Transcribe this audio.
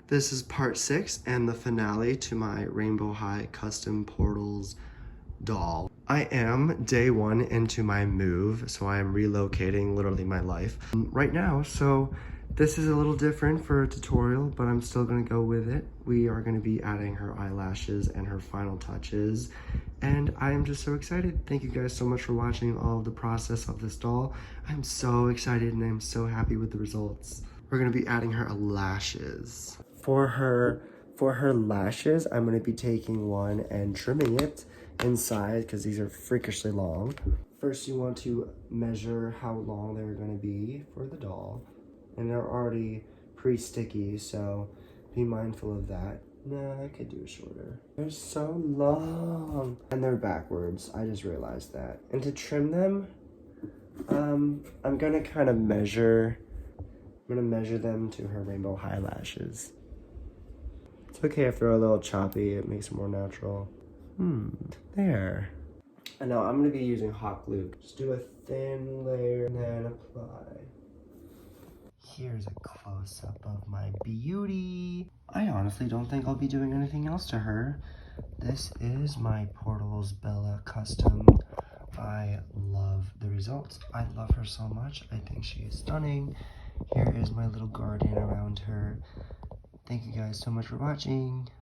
This is part 6 and the finale to my Rainbow High Custom Portals doll. I am day 1 into my move, so I am relocating literally my life right now. So this is a little different for a tutorial, but I'm still gonna go with it. We are gonna be adding her eyelashes and her final touches, and I am just so excited. Thank you guys so much for watching all of the process of this doll. I'm so excited and I'm so happy with the results. We're gonna be adding her lashes. For her lashes, I'm gonna be taking one and trimming it inside because these are freakishly long. First, you want to measure how long they're gonna be for the doll. And they're already pre-sticky, so be mindful of that. No, I could do it shorter. They're so long. And they're backwards, I just realized that. And to trim them, I'm gonna kind of measure, them to her rainbow high lashes. It's okay if they're a little choppy, it makes it more natural. There. And now I'm gonna be using hot glue. Just do a thin layer and then apply. Here's a close-up of my beauty. I honestly don't think I'll be doing anything else to her. This is my Portals Bella custom. I love the results. I love her so much. I think she is stunning. Here is my little garden around her. Thank you guys so much for watching.